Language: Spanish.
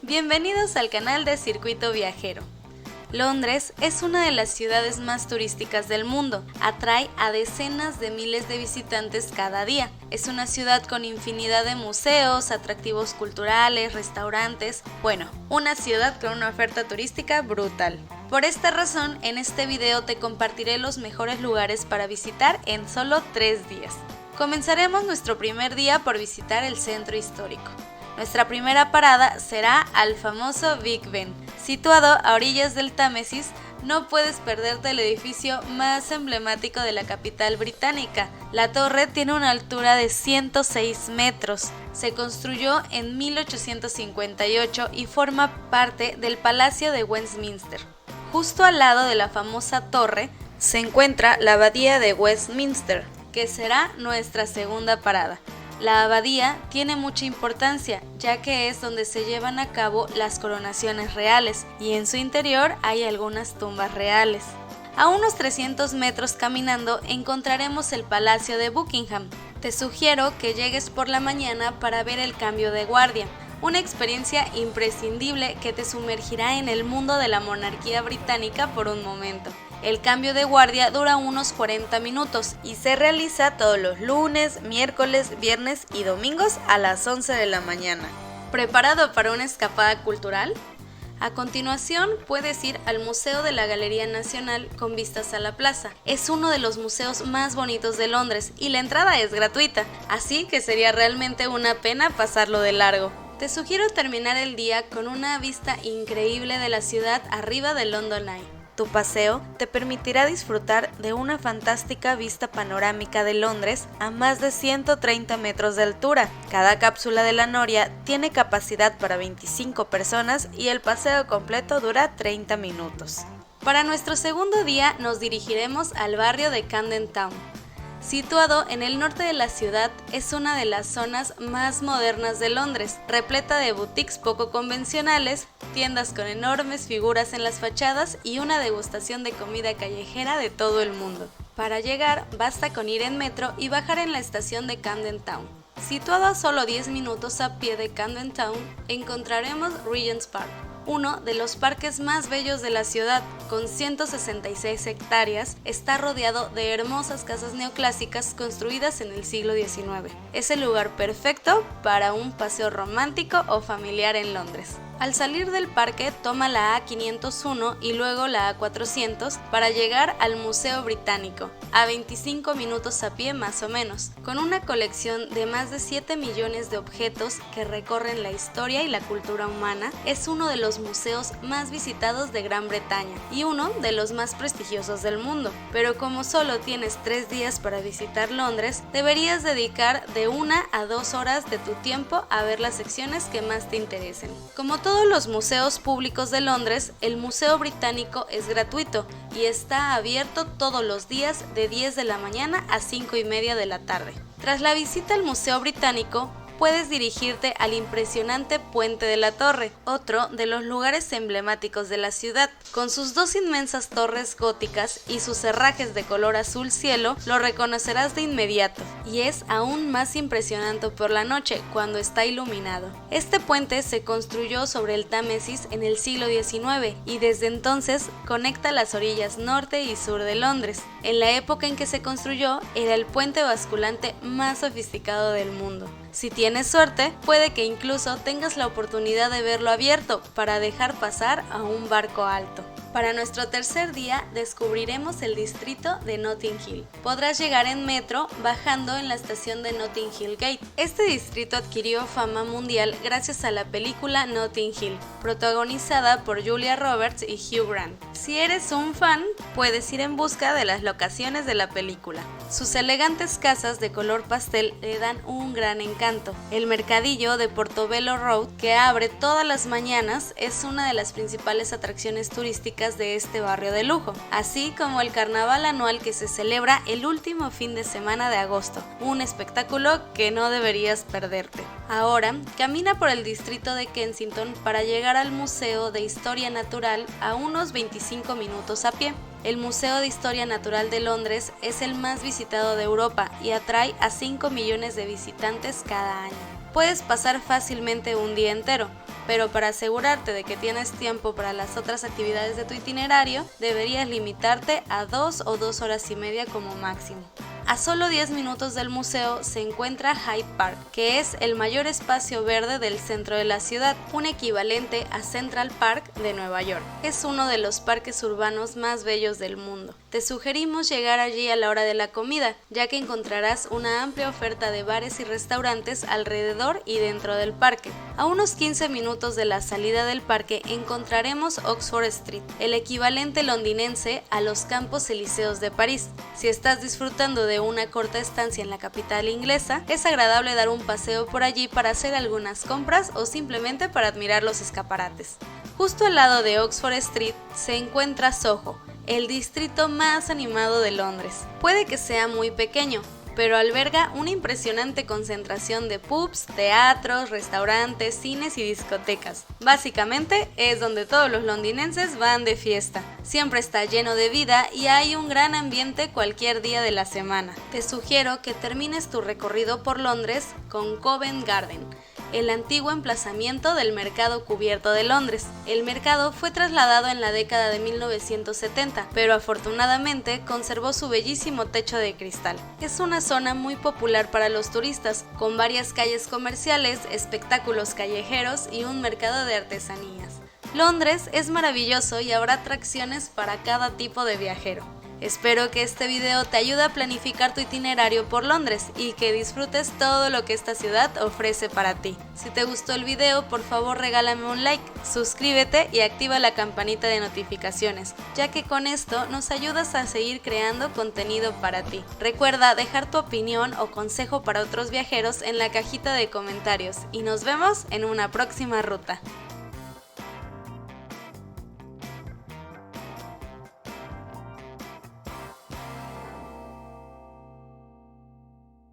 Bienvenidos al canal de Circuito Viajero. Londres es una de las ciudades más turísticas del mundo, atrae a decenas de miles de visitantes cada día. Es una ciudad con infinidad de museos, atractivos culturales, restaurantes, una ciudad con una oferta turística brutal. Por esta razón, en este video te compartiré los mejores lugares para visitar en solo 3 días. Comenzaremos nuestro primer día por visitar el centro histórico. Nuestra primera parada será al famoso Big Ben. Situado a orillas del Támesis, no puedes perderte el edificio más emblemático de la capital británica. La torre tiene una altura de 106 metros. Se construyó en 1858 y forma parte del Palacio de Westminster. Justo al lado de la famosa torre se encuentra la Abadía de Westminster, que será nuestra segunda parada. La abadía tiene mucha importancia, ya que es donde se llevan a cabo las coronaciones reales y en su interior hay algunas tumbas reales. A unos 300 metros caminando encontraremos el Palacio de Buckingham. Te sugiero que llegues por la mañana para ver el cambio de guardia, una experiencia imprescindible que te sumergirá en el mundo de la monarquía británica por un momento. El cambio de guardia dura unos 40 minutos y se realiza todos los lunes, miércoles, viernes y domingos a las 11 de la mañana. ¿Preparado para una escapada cultural? A continuación puedes ir al Museo de la Galería Nacional con vistas a la plaza. Es uno de los museos más bonitos de Londres y la entrada es gratuita, así que sería realmente una pena pasarlo de largo. Te sugiero terminar el día con una vista increíble de la ciudad arriba del London Eye. Tu paseo te permitirá disfrutar de una fantástica vista panorámica de Londres a más de 130 metros de altura. Cada cápsula de la noria tiene capacidad para 25 personas y el paseo completo dura 30 minutos. Para nuestro segundo día nos dirigiremos al barrio de Camden Town. Situado en el norte de la ciudad, es una de las zonas más modernas de Londres, repleta de boutiques poco convencionales, tiendas con enormes figuras en las fachadas y una degustación de comida callejera de todo el mundo. Para llegar, basta con ir en metro y bajar en la estación de Camden Town. Situado a solo 10 minutos a pie de Camden Town, encontraremos Regent's Park, uno de los parques más bellos de la ciudad. Con 166 hectáreas, está rodeado de hermosas casas neoclásicas construidas en el siglo XIX. Es el lugar perfecto para un paseo romántico o familiar en Londres. Al salir del parque, toma la A501 y luego la A400 para llegar al Museo Británico, a 25 minutos a pie más o menos, con una colección de más de 7 millones de objetos que recorren la historia y la cultura humana. Es uno de los museos más visitados de Gran Bretaña y uno de los más prestigiosos del mundo. Pero como solo tienes 3 días para visitar Londres, deberías dedicar de 1 a 2 horas de tu tiempo a ver las secciones que más te interesen. Como todos los museos públicos de Londres, el Museo Británico es gratuito y está abierto todos los días de 10 de la mañana a 5:30 de la tarde. Tras la visita al Museo Británico, puedes dirigirte al impresionante Puente de la Torre, otro de los lugares emblemáticos de la ciudad. Con sus 2 inmensas torres góticas y sus herrajes de color azul cielo, lo reconocerás de inmediato, y es aún más impresionante por la noche cuando está iluminado. Este puente se construyó sobre el Támesis en el siglo XIX y desde entonces conecta las orillas norte y sur de Londres. En la época en que se construyó, era el puente basculante más sofisticado del mundo. Si tienes suerte, puede que incluso tengas la oportunidad de verlo abierto para dejar pasar a un barco alto. Para nuestro tercer día descubriremos el distrito de Notting Hill. Podrás llegar en metro bajando en la estación de Notting Hill Gate. Este distrito adquirió fama mundial gracias a la película Notting Hill, protagonizada por Julia Roberts y Hugh Grant. Si eres un fan, puedes ir en busca de las locaciones de la película. Sus elegantes casas de color pastel le dan un gran encanto. El mercadillo de Portobello Road, que abre todas las mañanas, es una de las principales atracciones turísticas de este barrio de lujo, así como el carnaval anual que se celebra el último fin de semana de agosto, un espectáculo que no deberías perderte. Ahora, camina por el distrito de Kensington para llegar al Museo de Historia Natural a unos 25 minutos a pie. El Museo de Historia Natural de Londres es el más visitado de Europa y atrae a 5 millones de visitantes cada año. Puedes pasar fácilmente un día entero, pero para asegurarte de que tienes tiempo para las otras actividades de tu itinerario, deberías limitarte a 2 o 2 horas y media como máximo. A solo 10 minutos del museo se encuentra Hyde Park, que es el mayor espacio verde del centro de la ciudad, un equivalente a Central Park de Nueva York. Es uno de los parques urbanos más bellos del mundo. Te sugerimos llegar allí a la hora de la comida, ya que encontrarás una amplia oferta de bares y restaurantes alrededor y dentro del parque. A unos 15 minutos de la salida del parque encontraremos Oxford Street, el equivalente londinense a los Campos Elíseos de París. Si estás disfrutando de una corta estancia en la capital inglesa, es agradable dar un paseo por allí para hacer algunas compras o simplemente para admirar los escaparates. Justo al lado de Oxford Street se encuentra Soho, el distrito más animado de Londres. Puede que sea muy pequeño, pero alberga una impresionante concentración de pubs, teatros, restaurantes, cines y discotecas. Básicamente es donde todos los londinenses van de fiesta. Siempre está lleno de vida y hay un gran ambiente cualquier día de la semana. Te sugiero que termines tu recorrido por Londres con Covent Garden, el antiguo emplazamiento del Mercado Cubierto de Londres. El mercado fue trasladado en la década de 1970, pero afortunadamente conservó su bellísimo techo de cristal. Es una zona muy popular para los turistas, con varias calles comerciales, espectáculos callejeros y un mercado de artesanías. Londres es maravilloso y habrá atracciones para cada tipo de viajero. Espero que este video te ayude a planificar tu itinerario por Londres y que disfrutes todo lo que esta ciudad ofrece para ti. Si te gustó el video, por favor regálame un like, suscríbete y activa la campanita de notificaciones, ya que con esto nos ayudas a seguir creando contenido para ti. Recuerda dejar tu opinión o consejo para otros viajeros en la cajita de comentarios y nos vemos en una próxima ruta.